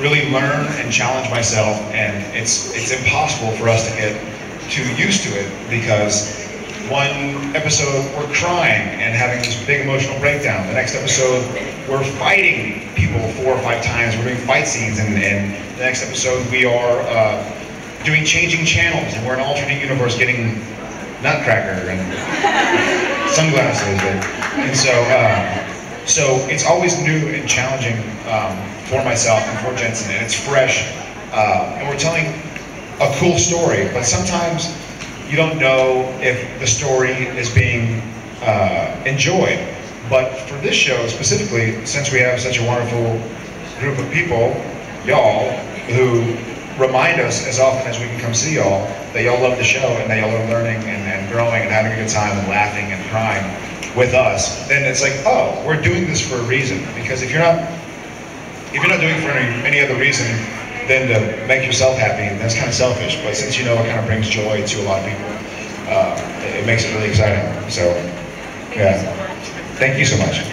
really learn and challenge myself, and it's impossible for us to get too used to it, because one episode we're crying and having this big emotional breakdown. The next episode we're fighting people 4 or 5 times. We're doing fight scenes, and the next episode we are doing changing channels, and we're in an alternate universe getting Nutcracker and sunglasses, and so it's always new and challenging for myself and for Jensen, and it's fresh, and we're telling a cool story, but sometimes you don't know if the story is being enjoyed. But for this show specifically, since we have such a wonderful group of people, y'all, who remind us as often as we can come see y'all that y'all love the show and that y'all are learning and growing and having a good time and laughing and crying with us, then it's like, oh, we're doing this for a reason. Because if you're not doing it for any other reason than to make yourself happy, that's kind of selfish. But since you know it kind of brings joy to a lot of people, it makes it really exciting. So, yeah, thank you so much.